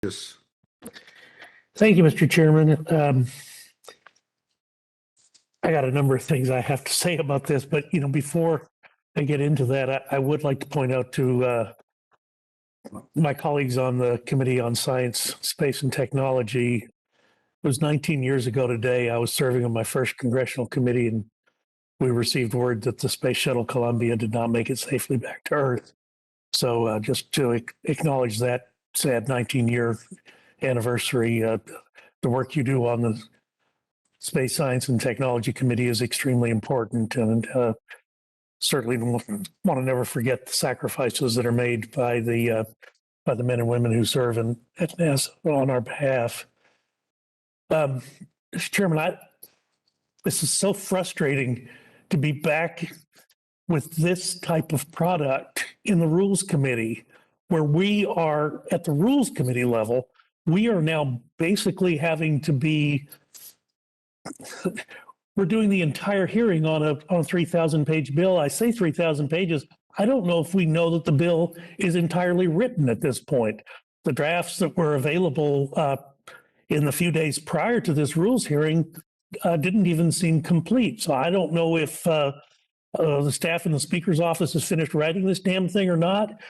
Yes. Thank you, Mr. Chairman. I got a number of things I have to say about this, but before I get into that, I would like to point out to my colleagues on the Committee on Science, Space, and Technology. It was 19 years ago today. I was serving on my first congressional committee, and we received word that the Space Shuttle Columbia did not make it safely back to Earth. So just to acknowledge that sad 19-year anniversary, the work you do on the Space Science and Technology Committee is extremely important, and certainly want to never forget the sacrifices that are made by the men and women who serve at NASA on our behalf. Mr. Chairman, this is so frustrating to be back with this type of product in the Rules Committee, where we are at the Rules Committee level. We are now basically having to be, we're doing the entire hearing on a 3,000-page bill. I say 3,000 pages. I don't know if we know that the bill is entirely written at this point. The drafts that were available in the few days prior to this rules hearing didn't even seem complete. So I don't know if the staff in the Speaker's office has finished writing this damn thing or not.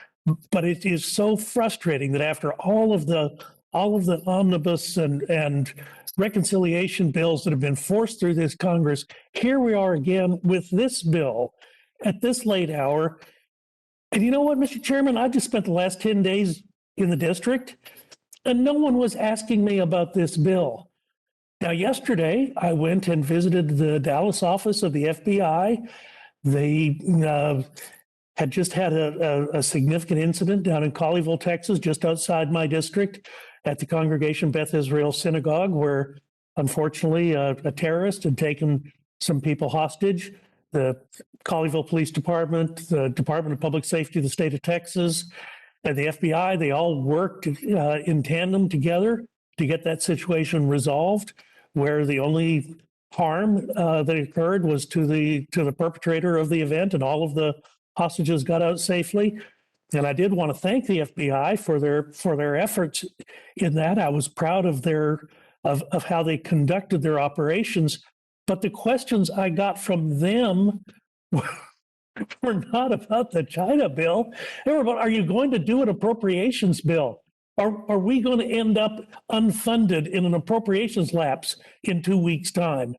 But it is so frustrating that after all of the omnibus and reconciliation bills that have been forced through this Congress, here we are again with this bill at this late hour. And you know what, Mr. Chairman? I just spent the last 10 days in the district, and no one was asking me about this bill. Now, yesterday, I went and visited the Dallas office of the FBI. They had just had a significant incident down in Colleyville, Texas, just outside my district, at the Congregation Beth Israel Synagogue, where unfortunately a terrorist had taken some people hostage. The Colleyville Police Department, the Department of Public Safety of the state of Texas, and the FBI, they all worked in tandem together to get that situation resolved, where the only harm that occurred was to the perpetrator of the event, and all of the hostages got out safely. And I did want to thank the FBI for their efforts in that. I was proud of of how they conducted their operations. But the questions I got from them were not about the China bill. They were about, are you going to do an appropriations bill? Are we going to end up unfunded in an appropriations lapse in 2 weeks' time?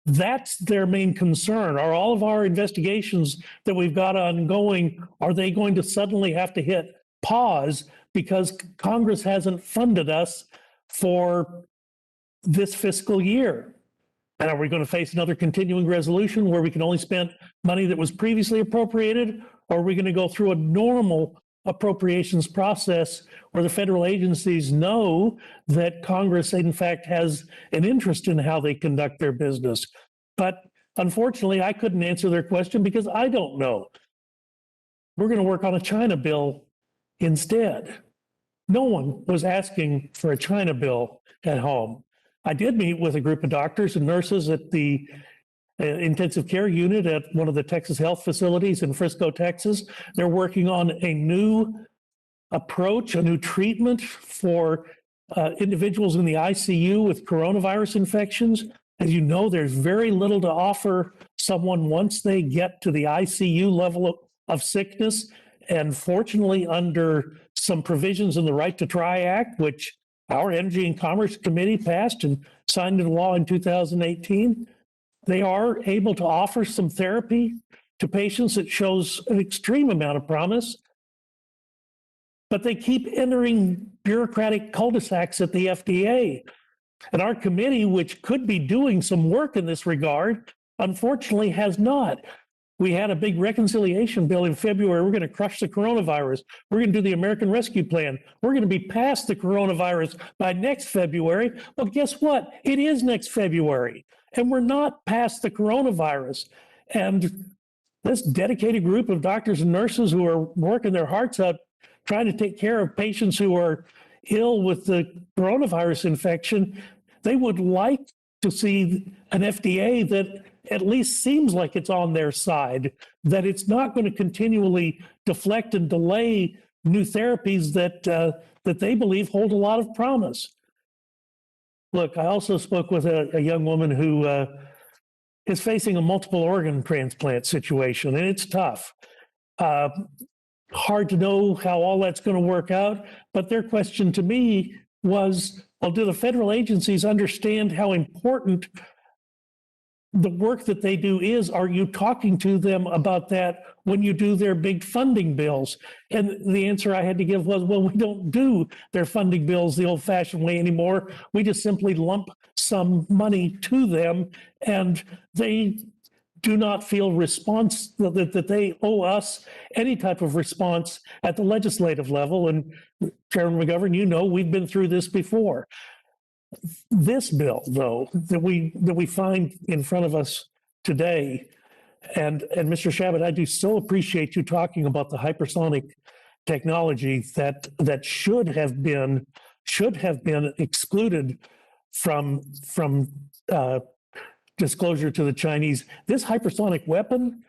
That's their main concern. Are all of our investigations that we've got ongoing, are they going to suddenly have to hit pause because Congress hasn't funded us for this fiscal year? And are we going to face another continuing resolution where we can only spend money that was previously appropriated? Or are we going to go through a normal appropriations process where the federal agencies know that Congress, in fact, has an interest in how they conduct their business? But unfortunately, I couldn't answer their question because I don't know. We're going to work on a China bill instead. No one was asking for a China bill at home. I did meet with a group of doctors and nurses at the intensive care unit at one of the Texas health facilities in Frisco, Texas. They're working on a new approach, a new treatment for individuals in the ICU with coronavirus infections. As you know, there's very little to offer someone once they get to the ICU level of sickness. And fortunately, under some provisions in the Right to Try Act, which our Energy and Commerce Committee passed and signed into law in 2018, they are able to offer some therapy to patients that shows an extreme amount of promise. But they keep entering bureaucratic cul-de-sacs at the FDA. And our committee, which could be doing some work in this regard, unfortunately has not. We had a big reconciliation bill in February. We're going to crush the coronavirus. We're going to do the American Rescue Plan. We're going to be past the coronavirus by next February. Well, guess what? It is next February, and we're not past the coronavirus. And this dedicated group of doctors and nurses who are working their hearts out, trying to take care of patients who are ill with the coronavirus infection, they would like to see an FDA that at least seems like it's on their side, that it's not going to continually deflect and delay new therapies that that they believe hold a lot of promise. Look, I also spoke with a young woman who is facing a multiple organ transplant situation, and it's tough. Hard to know how all that's going to work out. But their question to me was, well, do the federal agencies understand how important the work that they do is? Are you talking to them about that when you do their big funding bills? And the answer I had to give was, well, we don't do their funding bills the old-fashioned way anymore. We just simply lump some money to them, and they do not feel that they owe us any type of response at the legislative level. And Chairman McGovern, you know, we've been through this before. This bill, though, that we find in front of us today, and Mr. Chabot, I do so appreciate you talking about the hypersonic technology that should have been excluded from disclosure to the Chinese. This hypersonic weapon,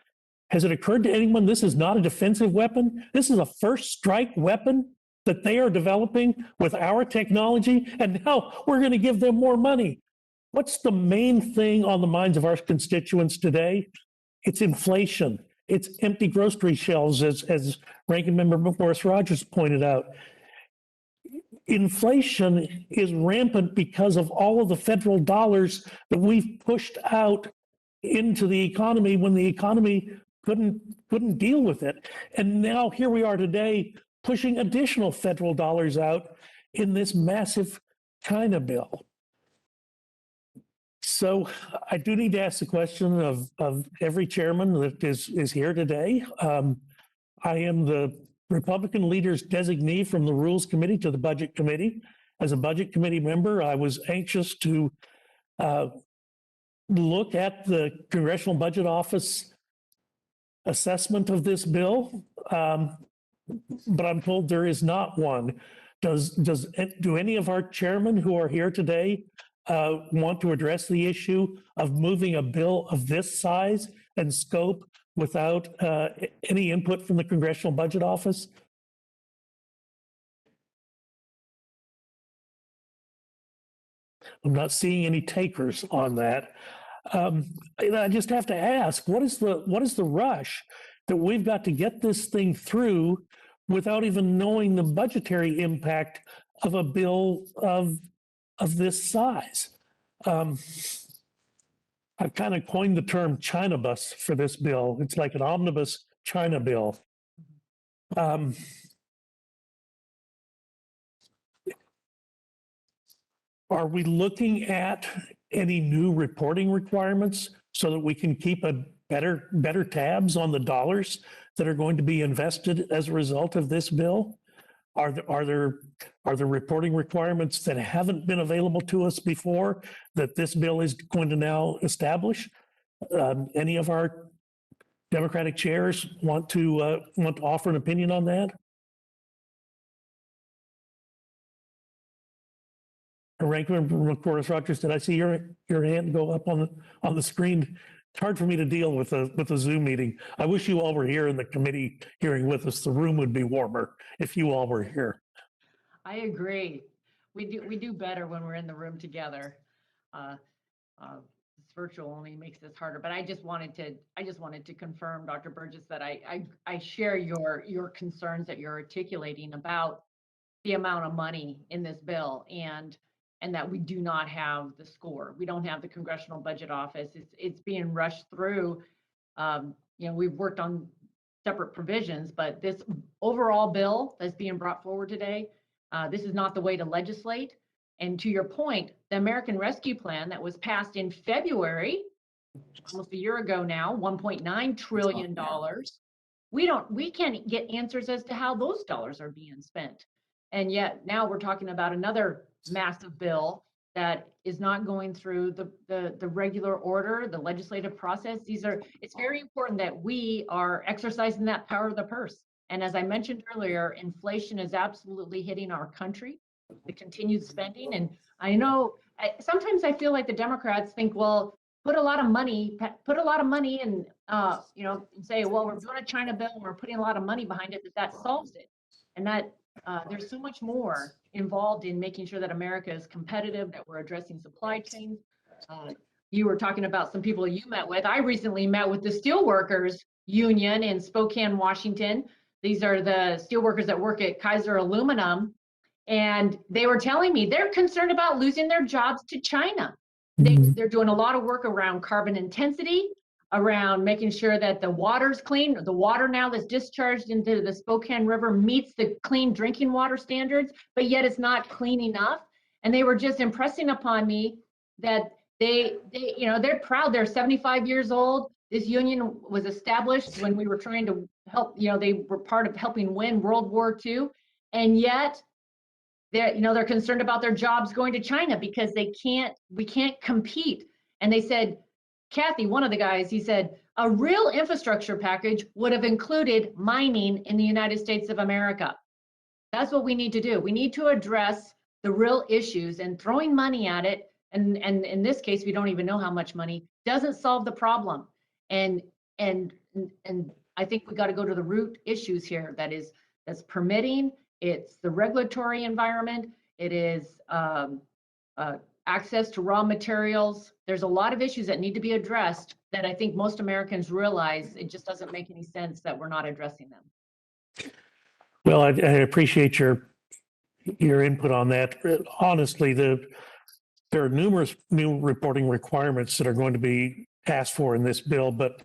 has it occurred to anyone this is not a defensive weapon? This is a first strike weapon that they are developing with our technology, and now we're going to give them more money. What's the main thing on the minds of our constituents today? It's inflation. It's empty grocery shelves, as Ranking Member Morris Rogers pointed out. Inflation is rampant because of all of the federal dollars that we've pushed out into the economy when the economy couldn't deal with it. And now here we are today pushing additional federal dollars out in this massive China bill. So I do need to ask the question of every chairman that is here today. I am the Republican leader's designee from the Rules Committee to the Budget Committee. As a Budget Committee member, I was anxious to look at the Congressional Budget Office assessment of this bill, but I'm told there is not one. Do any of our chairmen who are here today want to address the issue of moving a bill of this size and scope without any input from the Congressional Budget Office? I'm not seeing any takers on that. I just have to ask, what is the rush that we've got to get this thing through without even knowing the budgetary impact of a bill of this size? I've kind of coined the term China bus for this bill. It's like an omnibus China bill. Are we looking at any new reporting requirements so that we can keep a better tabs on the dollars that are going to be invested as a result of this bill? Are there reporting requirements that haven't been available to us before that this bill is going to now establish? Any of our Democratic chairs want to offer an opinion on that? Ranking Member Morris Rogers, did I see your hand go up on the screen? It's hard for me to deal with a Zoom meeting. I wish you all were here in the committee hearing with us. The room would be warmer if you all were here. I agree. We do better when we're in the room together. This virtual only makes this harder. But I just wanted to confirm, Dr. Burgess, that I share your concerns that you're articulating about the amount of money in this bill and that we do not have the score. We don't have the Congressional Budget Office. It's being rushed through. We've worked on separate provisions, but this overall bill that's being brought forward today, this is not the way to legislate. And to your point, the American Rescue Plan that was passed in February, almost a year ago now, $1.9 trillion. We can't get answers as to how those dollars are being spent. And yet now we're talking about another massive bill that is not going through the regular order, the legislative process. It's very important that we are exercising that power of the purse. And as I mentioned earlier, inflation is absolutely hitting our country, the continued spending. And I know sometimes I feel like the Democrats think, well, put a lot of money and and say, well, we're doing a China bill and we're putting a lot of money behind it, that solves it. And there's so much more involved in making sure that America is competitive, that we're addressing supply chains. You were talking about some people you met with. I recently met with the Steelworkers Union in Spokane, Washington. These are the steelworkers that work at Kaiser Aluminum. And they were telling me they're concerned about losing their jobs to China. They're doing a lot of work around carbon intensity, around making sure that the water's clean. The water now that's discharged into the Spokane River meets the clean drinking water standards, but yet it's not clean enough. And they were just impressing upon me that they're proud. They're 75 years old. This union was established when we were trying to help, they were part of helping win World War II. And yet they're concerned about their jobs going to China because we can't compete. And they said, Kathy, one of the guys, he said, a real infrastructure package would have included mining in the United States of America. That's what we need to do. We need to address the real issues, and throwing money at it, and in this case, we don't even know how much money, doesn't solve the problem. And I think we got to go to the root issues here. That's permitting, it's the regulatory environment, it is access to raw materials. There's a lot of issues that need to be addressed that I think most Americans realize it just doesn't make any sense that we're not addressing them. Well, I appreciate your input on that. Honestly, there are numerous new reporting requirements that are going to be asked for in this bill, but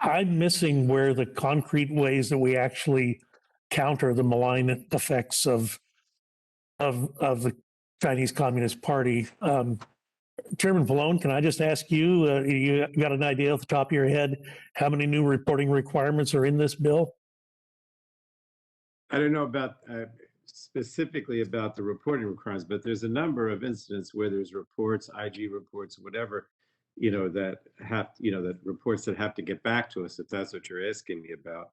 I'm missing where the concrete ways that we actually counter the malign effects of the Chinese Communist Party. Chairman Pallone, can I just ask you, you got an idea off the top of your head how many new reporting requirements are in this bill? I don't know about specifically about the reporting requirements, but there's a number of incidents where there's reports, IG reports, whatever, that that reports that have to get back to us, if that's what you're asking me about,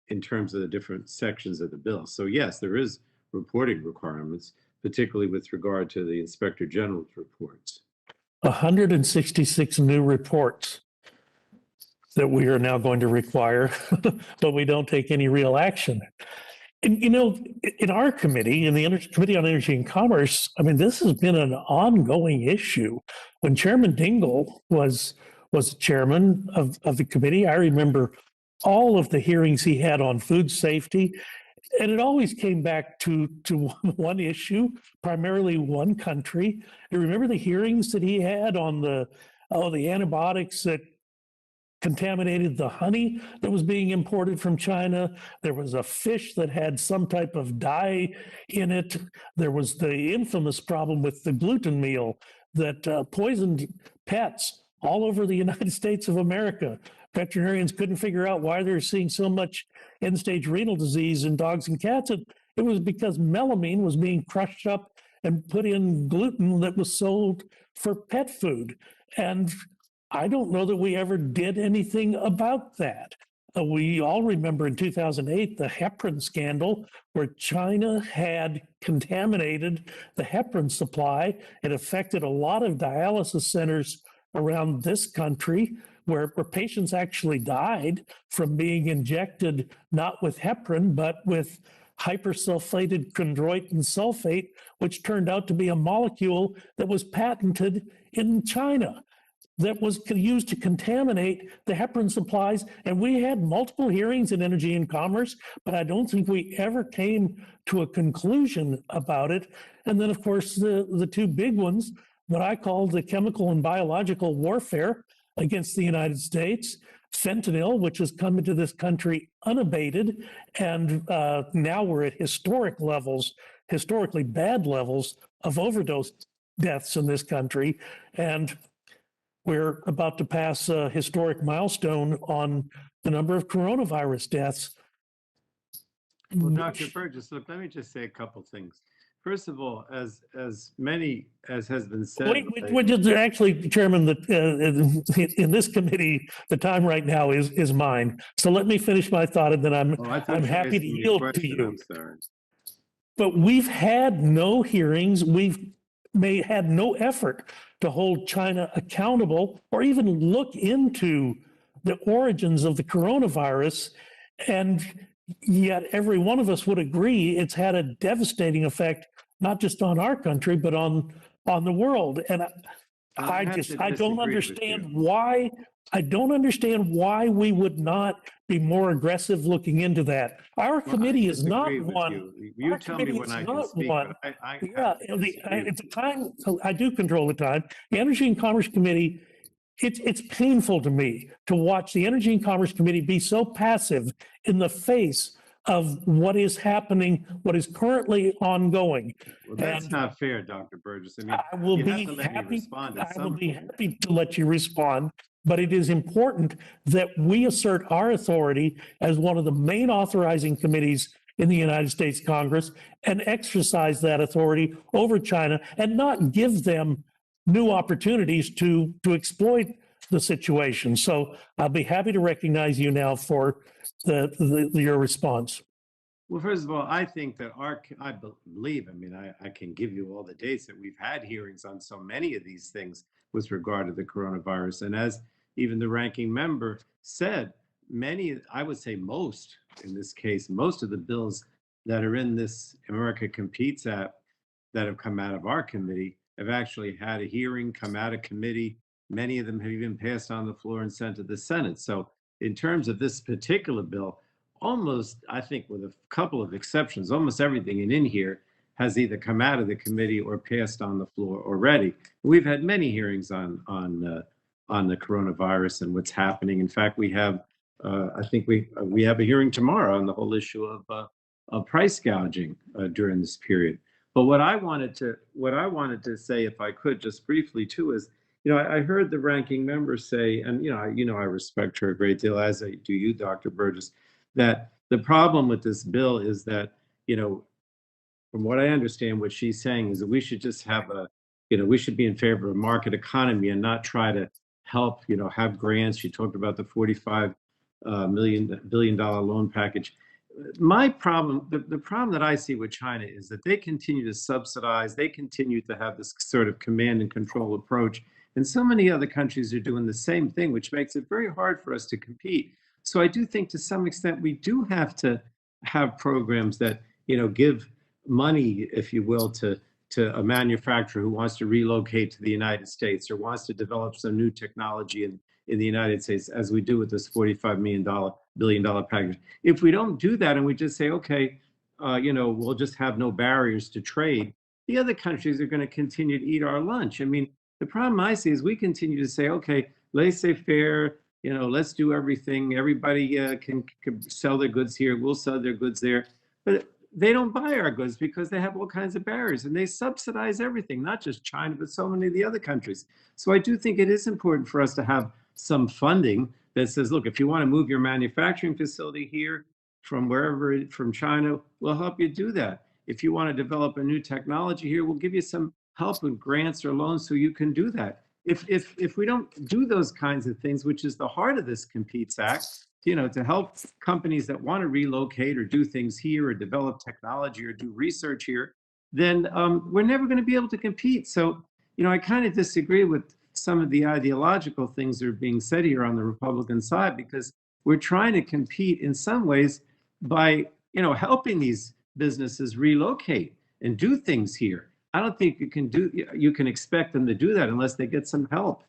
in terms of the different sections of the bill. So yes, there is reporting requirements, particularly with regard to the Inspector General's reports. 166 new reports that we are now going to require, but we don't take any real action. And in our committee, in the Committee on Energy and Commerce, I mean, this has been an ongoing issue. When Chairman Dingell was chairman of the committee, I remember all of the hearings he had on food safety, and it always came back to one issue, primarily one country. You remember the hearings that he had on the antibiotics that contaminated the honey that was being imported from China. There was a fish that had some type of dye in it. There was the infamous problem with the gluten meal that poisoned pets all over the United States of America. Veterinarians couldn't figure out why they're seeing so much end-stage renal disease in dogs and cats. It was because melamine was being crushed up and put in gluten that was sold for pet food. And I don't know that we ever did anything about that. We all remember in 2008, the heparin scandal, where China had contaminated the heparin supply. It affected a lot of dialysis centers around this country where patients actually died from being injected not with heparin, but with hypersulfated chondroitin sulfate, which turned out to be a molecule that was patented in China, that was used to contaminate the heparin supplies. And we had multiple hearings in Energy and Commerce, but I don't think we ever came to a conclusion about it. And then, of course, the two big ones, what I call the chemical and biological warfare against the United States, fentanyl, which has come into this country unabated, and now we're at historically bad levels of overdose deaths in this country. And we're about to pass a historic milestone on the number of coronavirus deaths. Well, Dr. Burgess, look, let me just say a couple things. First of all, as many as has been said, Actually, Chairman, in this committee, the time right now is mine. So let me finish my thought, and then I'm happy to yield to you. I'm sorry. But we've had no hearings. We've had no effort to hold China accountable or even look into the origins of the coronavirus. And Yet every one of us would agree it's had a devastating effect, not just on our country, but on the world. And I have to I don't disagree with understand you. why, I don't understand why we would not be more aggressive looking into that. Our Well, I committee is not disagree with one. you. You Our tell me committee when is I can not speak, one. but I Yeah, have to disagree with it's a you. time, so I do control the time. The Energy and Commerce Committee, it's painful to me to watch the Energy and Commerce Committee be so passive in the face of what is happening, what is currently ongoing. Well, that's And not fair, Dr. Burgess. I mean, I will you have to be let me happy, respond at I will some be point. happy to let you respond, but it is important that we assert our authority as one of the main authorizing committees in the United States Congress and exercise that authority over China and not give them new opportunities to exploit the situation. So I'll be happy to recognize you now for your response. Well, first of all, I think that I believe, I mean, I can give you all the dates that we've had hearings on so many of these things with regard to the coronavirus. And as even the ranking member said, many, I would say most, in this case, most of the bills that are in this America Competes Act that have come out of our committee have actually had a hearing, come out of committee. Many of them have even passed on the floor and sent to the Senate. So in terms of this particular bill, almost, I think, with a couple of exceptions, almost everything in here has either come out of the committee or passed on the floor already. We've had many hearings on the coronavirus and what's happening. In fact, we have, I think we have a hearing tomorrow on the whole issue of price gouging during this period. But what I wanted to say, if I could, just briefly too, is, I heard the ranking member say, and I respect her a great deal, as I do you, Dr. Burgess, that the problem with this bill is that, from what I understand, what she's saying is that we should just have we should be in favor of market economy and not try to help, have grants. She talked about the $45 billion loan package. My problem, the problem that I see with China is that they continue to subsidize, they continue to have this sort of command and control approach. And so many other countries are doing the same thing, which makes it very hard for us to compete. So I do think to some extent we do have to have programs that, give money, if you will, to a manufacturer who wants to relocate to the United States or wants to develop some new technology in the United States, as we do with this $45 billion package. If we don't do that and we just say, okay, we'll just have no barriers to trade, the other countries are going to continue to eat our lunch. I mean, the problem I see is we continue to say, okay, laissez-faire, let's do everything. Everybody can sell their goods here. We'll sell their goods there. But they don't buy our goods because they have all kinds of barriers and they subsidize everything, not just China, but so many of the other countries. So I do think it is important for us to have some funding that says, look, if you want to move your manufacturing facility here from wherever, from China, we'll help you do that. If you want to develop a new technology here, we'll give you some help with grants or loans so you can do that. If we don't do those kinds of things, which is the heart of this Competes Act, to help companies that want to relocate or do things here or develop technology or do research here, then we're never going to be able to compete. So, I kind of disagree with some of the ideological things that are being said here on the Republican side, because we're trying to compete in some ways by, helping these businesses relocate and do things here. I don't think you can expect them to do that unless they get some help.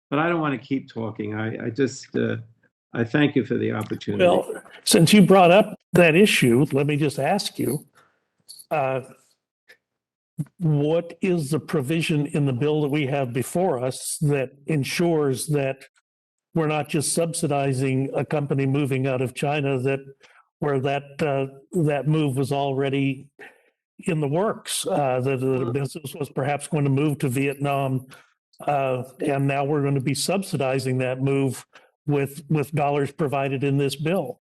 But I don't want to keep talking. I thank you for the opportunity. Well, since you brought up that issue, let me just ask you, what is the provision in the bill that we have before us that ensures that we're not just subsidizing a company moving out of China where that move was already in the works, that the business was perhaps going to move to Vietnam, and now we're going to be subsidizing that move with dollars provided in this bill?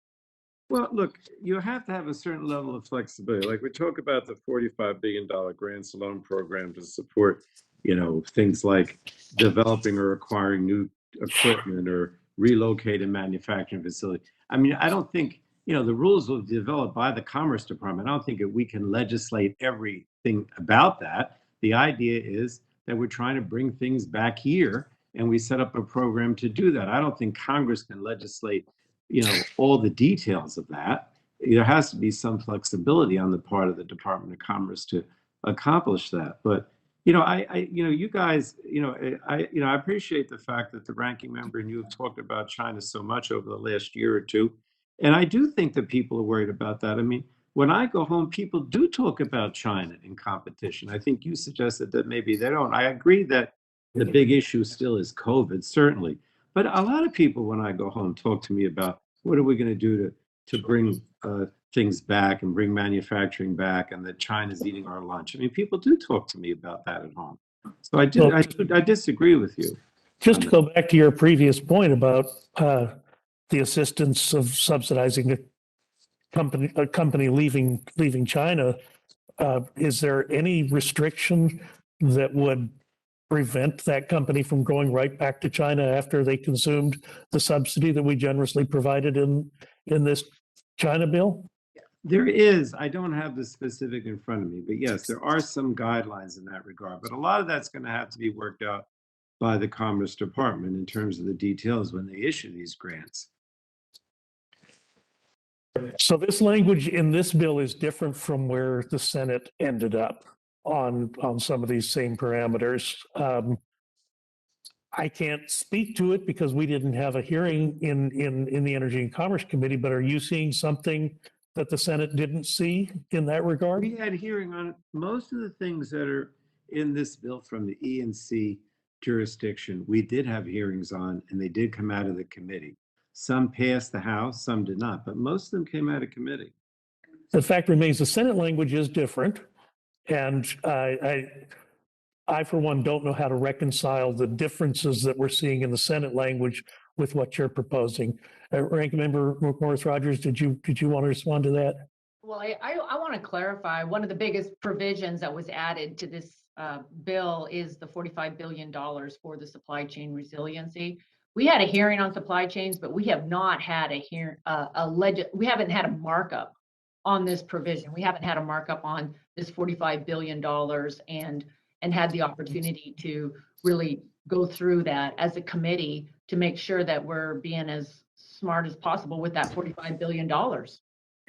Well, look, you have to have a certain level of flexibility. Like we talk about the $45 billion grants loan program to support, things like developing or acquiring new equipment or relocate a manufacturing facility. I mean, I don't think, the rules will be developed by the Commerce Department. I don't think that we can legislate everything about that. The idea is that we're trying to bring things back here and we set up a program to do that. I don't think Congress can legislate all the details of that. there has to be some flexibility on the part of the Department of Commerce to accomplish that. But you guys, I appreciate the fact that the ranking member and you have talked about China so much over the last year or two, and I do think that people are worried about that. I mean, when I go home, people do talk about China in competition. I think you suggested that maybe they don't. I agree that the big issue still is COVID, certainly, but a lot of people when I go home talk to me about what are we going to do to bring things back and bring manufacturing back, and that China's eating our lunch. I mean, people do talk to me about that at home. So I disagree with you. Just to go back to your previous point about the assistance of subsidizing a company leaving China, is there any restriction that would prevent that company from going right back to China after they consumed the subsidy that we generously provided in this China bill? There is. I don't have the specific in front of me, but yes, there are some guidelines in that regard. But a lot of that's going to have to be worked out by the Commerce Department in terms of the details when they issue these grants. So this language in this bill is different from where the Senate ended up on some of these same parameters. I can't speak to it because we didn't have a hearing in the Energy and Commerce Committee, but are you seeing something that the Senate didn't see in that regard? We had a hearing on most of the things that are in this bill from the E&C jurisdiction. We did have hearings on, and they did come out of the committee. Some passed the House, some did not, but most of them came out of committee. The fact remains the Senate language is different. And I, for one, don't know how to reconcile the differences that we're seeing in the Senate language with what you're proposing. Ranking Member Morris Rogers, did you want to respond to that? Well, I want to clarify, one of the biggest provisions that was added to this bill is the $45 billion for the supply chain resiliency. We had a hearing on supply chains, but we have not had we haven't had a markup on this provision. We haven't had a markup on this $45 billion and had the opportunity to really go through that as a committee to make sure that we're being as smart as possible with that $45 billion.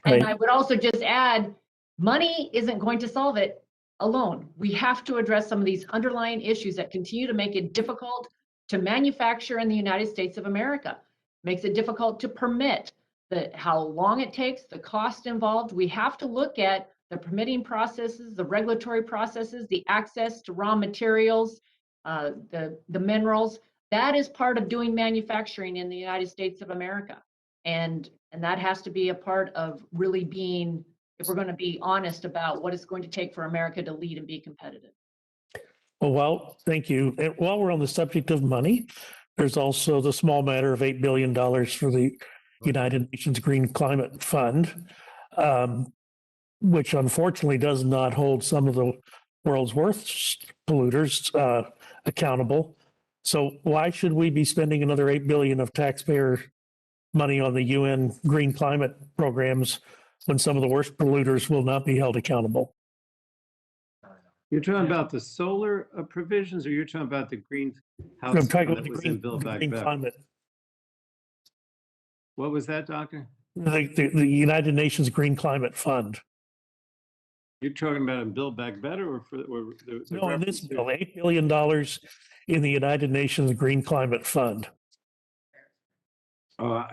And I would also just add, money isn't going to solve it alone. We have to address some of these underlying issues that continue to make it difficult to manufacture in the United States of America. Makes it difficult to permit, how long it takes, the cost involved. We have to look at the permitting processes, the regulatory processes, the access to raw materials, the minerals. That is part of doing manufacturing in the United States of America. And that has to be a part of really being, if we're going to be honest about what it's going to take for America to lead and be competitive. Well, thank you. And while we're on the subject of money, there's also the small matter of $8 billion for the United Nations Green Climate Fund, which unfortunately does not hold some of the world's worst polluters accountable. So why should we be spending another $8 billion of taxpayer money on the UN green climate programs when some of the worst polluters will not be held accountable? You're talking about the solar provisions, or you're talking about the greenhouse? I'm talking about the green climate. What was that, Doctor? The United Nations Green Climate Fund. You're talking about in Build Back Better, or for no, in this bill, $8 billion in the United Nations Green Climate Fund. Oh,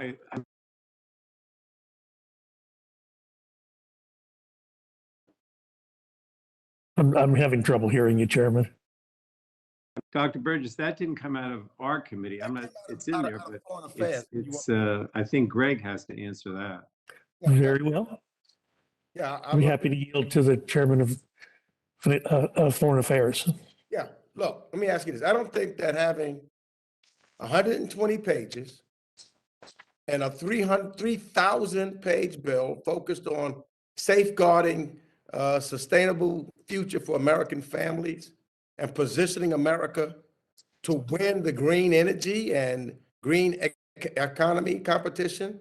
I'm having trouble hearing you, Chairman. Dr. Burgess, that didn't come out of our committee. I'm not. It's in there, but it's. I think Greg has to answer that. Very well. Yeah, I'm happy to yield to the Chairman of Foreign Affairs. Yeah, look, let me ask you this. I don't think that having 120 pages and a 3,000 page bill focused on safeguarding a sustainable future for American families and positioning America to win the green energy and green economy competition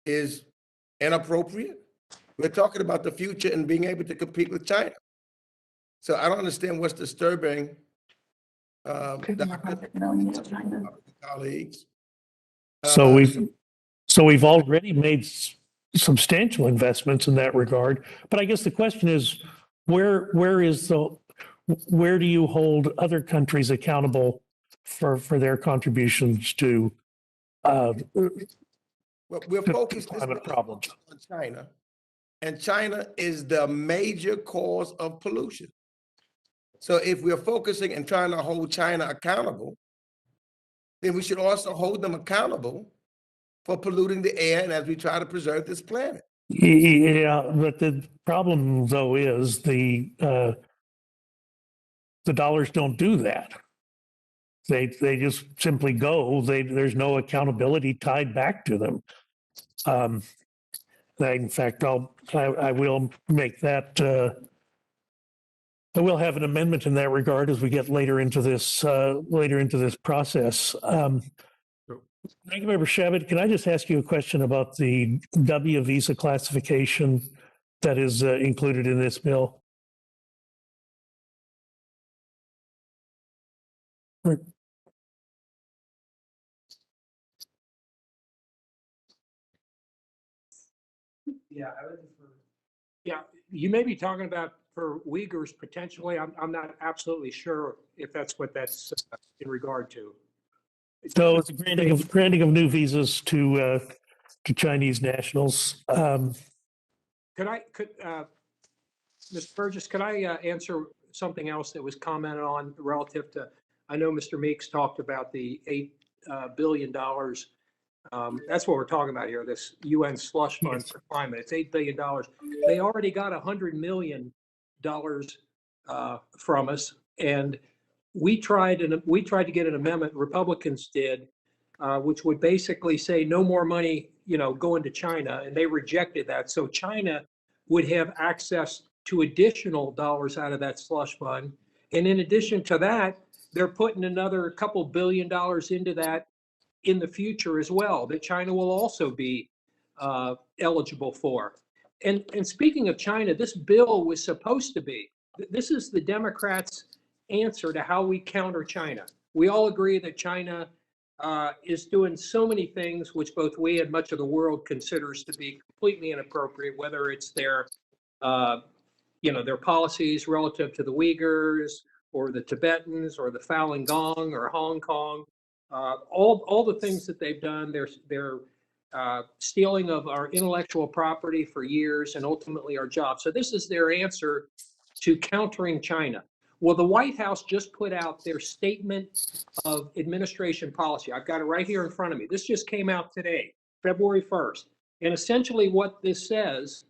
is inappropriate. We're talking about the future and being able to compete with China. So I don't understand what's disturbing colleagues. So we've already made substantial investments in that regard. But I guess the question is, where do you hold other countries accountable for their contributions to Well, we're focused climate problems? on China, and China is the major cause of pollution. So if we're focusing and trying to hold China accountable, then we should also hold them accountable for polluting the air and as we try to preserve this planet. Yeah, but the problem though is the dollars don't do that. They just simply go. There's no accountability tied back to them. In fact, I will make that. I will have an amendment in that regard as we get later into this process. Ranking-Member Shabbat, can I just ask you a question about the W visa classification that is included in this bill? Yeah, yeah, you may be talking about for Uyghurs potentially. I'm not absolutely sure if that's what that's in regard to. So it's a granting of new visas to Chinese nationals. Ms. Burgess, could I answer something else that was commented on relative to, I know Mr. Meeks talked about the $8 billion. That's what we're talking about here, this UN slush fund Yes. for climate. It's $8 billion. They already got $100 million from us. And we tried to get an amendment, Republicans did, which would basically say no more money, going to China, and they rejected that. So China would have access to additional dollars out of that slush fund. And in addition to that, they're putting another couple $2 billion into that in the future as well, that China will also be eligible for. And speaking of China, this bill was supposed to be, this is the Democrats' answer to how we counter China. We all agree that China is doing so many things which both we and much of the world considers to be completely inappropriate, whether it's their policies relative to the Uyghurs or the Tibetans or the Falun Gong or Hong Kong. All the things that they've done, they're stealing of our intellectual property for years and ultimately our jobs. So this is their answer to countering China. Well, the White House just put out their statement of administration policy. I've got it right here in front of me. This just came out today, February 1st. And essentially what this says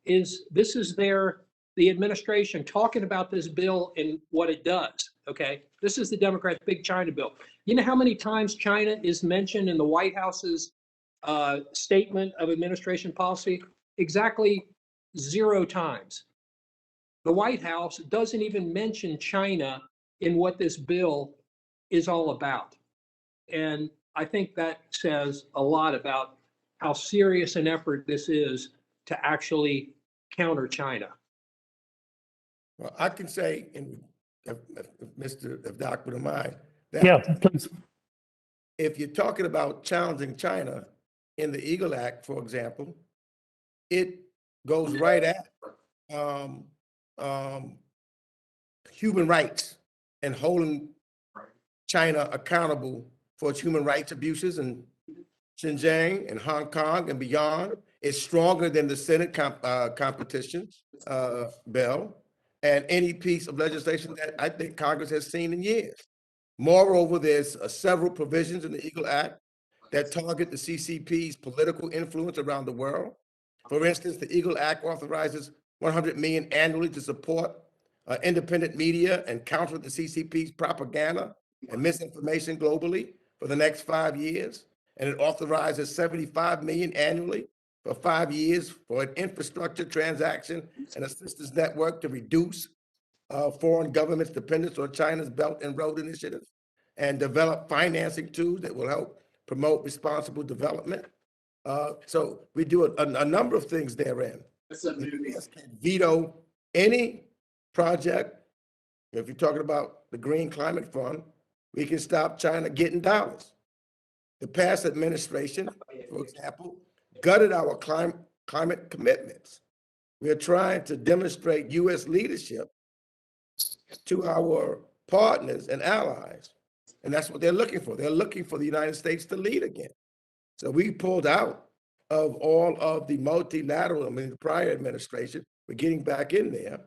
is this is the administration talking about this bill and what it does, okay? This is the Democrats' big China bill. You know how many times China is mentioned in the White House's statement of administration policy? Exactly 0 times. The White House doesn't even mention China in what this bill is all about. And I think that says a lot about how serious an effort this is to actually counter China. Well, I can say, if Doc wouldn't mind, that Yeah, please. if you're talking about challenging China in the Eagle Act, for example, it goes right at human rights and holding China accountable for its human rights abuses in Xinjiang and Hong Kong and beyond. It's stronger than the Senate competition bill and any piece of legislation that I think Congress has seen in years. Moreover, there's several provisions in the Eagle Act that target the CCP's political influence around the world. For instance, the Eagle Act authorizes $100 million annually to support independent media and counter the CCP's propaganda and misinformation globally for the next 5 years. And it authorizes $75 million annually for 5 years for an infrastructure transaction and assistance network to reduce foreign governments' dependence on China's Belt and Road Initiative and develop financing tools that will help promote responsible development. So we do a number of things therein. The US can veto any project. If you're talking about the Green Climate Fund, we can stop China getting dollars. The past administration, for example, gutted our climate commitments. We are trying to demonstrate U.S. leadership to our partners and allies. And that's what they're looking for. They're looking for the United States to lead again. So we pulled out of all of the multilateral, I mean, the prior administration, we're getting back in there.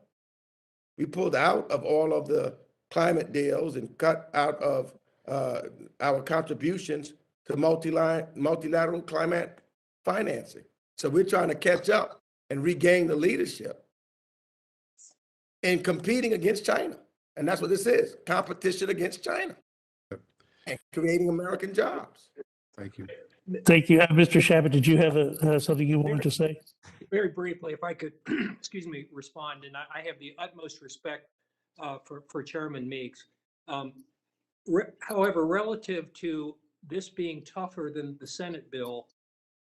We pulled out of all of the climate deals and cut out of our contributions to multilateral climate financing. So we're trying to catch up and regain the leadership in competing against China. And that's what this is, competition against China and creating American jobs. Thank you. Thank you. Mr. Shabbat, did you have something you wanted to say? Very briefly, if I could, excuse me, respond, and I have the utmost respect for Chairman Meeks. However, relative to this being tougher than the Senate bill,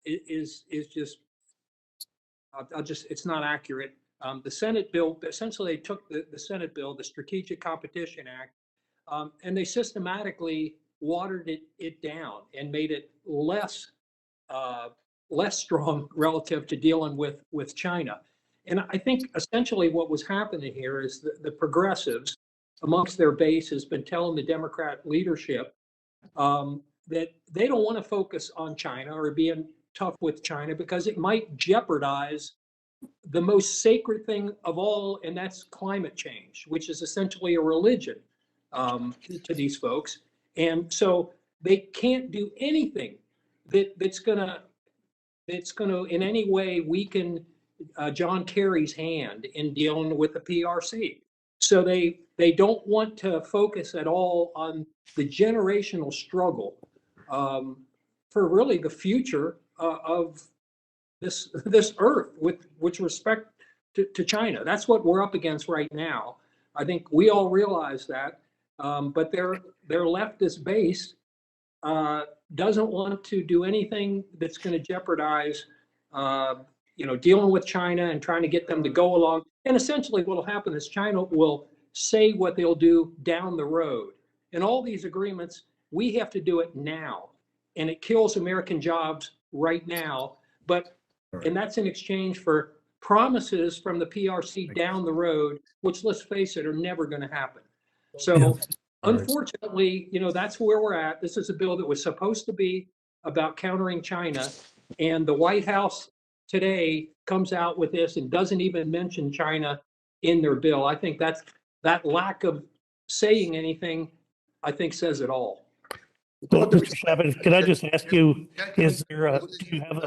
it is just, it's not accurate. The Senate bill, essentially they took the Senate bill, the Strategic Competition Act, and they systematically watered it down and made it less strong relative to dealing with China. And I think essentially what was happening here is the progressives amongst their base has been telling the Democrat leadership that they don't want to focus on China or being tough with China because it might jeopardize the most sacred thing of all, and that's climate change, which is essentially a religion to these folks. And so they can't do anything that's gonna in any way weaken John Kerry's hand in dealing with the PRC. So they don't want to focus at all on the generational struggle for really the future of this earth with respect to China. That's what we're up against right now. I think we all realize that, but their leftist base doesn't want to do anything that's going to jeopardize, dealing with China and trying to get them to go along. And essentially what will happen is China will say what they'll do down the road. And all these agreements, we have to do it now. And it kills American jobs right now. And that's in exchange for promises from the PRC down the road, which, let's face it, are never going to happen. So unfortunately, that's where we're at. This is a bill that was supposed to be about countering China. And the White House today comes out with this and doesn't even mention China in their bill. I think that lack of saying anything, I think, says it all. So, Mr. Shabbat, can I just ask you, is there do you have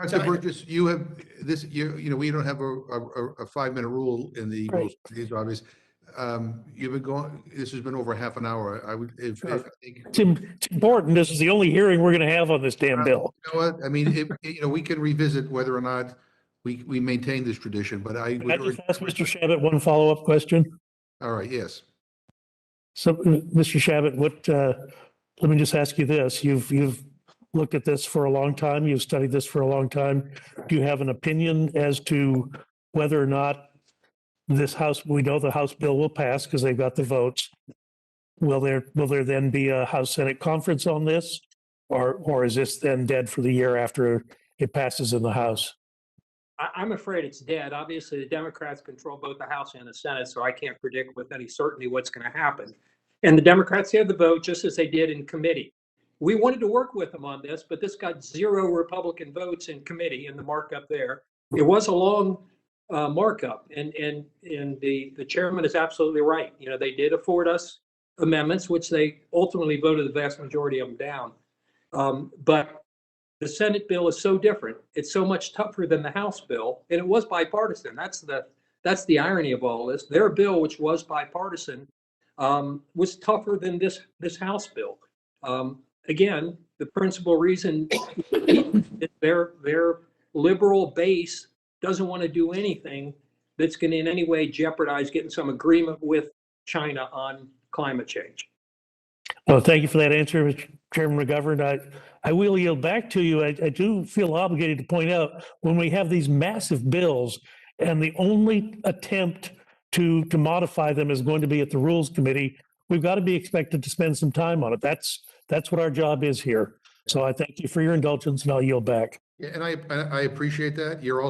Dr. Burgess, you have this, we don't have a 5-minute rule in the rules. These are obvious. You've been going, this has been over half an hour. I would, if I think. It's important. This is the only hearing we're going to have on this damn bill. You know what? I mean, we can revisit whether or not we maintain this tradition, but Can I just ask Mr. Shabbat one follow-up question? All right, yes. So, Mr. Shabbat, let me just ask you this. You've looked at this for a long time. You've studied this for a long time. Do you have an opinion as to whether or not this House, we know the House bill will pass because they've got the votes. Will there then be a House Senate conference on this? Or is this then dead for the year after it passes in the House? I'm afraid it's dead. Obviously, the Democrats control both the House and the Senate, so I can't predict with any certainty what's going to happen. And the Democrats have the vote just as they did in committee. We wanted to work with them on this, but this got 0 Republican votes in committee in the markup there. It was a long markup, and the chairman is absolutely right. They did afford us amendments, which they ultimately voted the vast majority of them down. But the Senate bill is so different. It's so much tougher than the House bill, and it was bipartisan. That's the irony of all this. Their bill, which was bipartisan, was tougher than this House bill. Again, the principal reason their liberal base doesn't want to do anything that's going to in any way jeopardize getting some agreement with China on climate change. Well, thank you for that answer, Mr. Chairman McGovern. I will yield back to you. I do feel obligated to point out when we have these massive bills and the only attempt to modify them is going to be at the Rules Committee, we've got to be expected to spend some time on it. That's what our job is here. So I thank you for your indulgence and I'll yield back. Yeah, and I appreciate that. You're also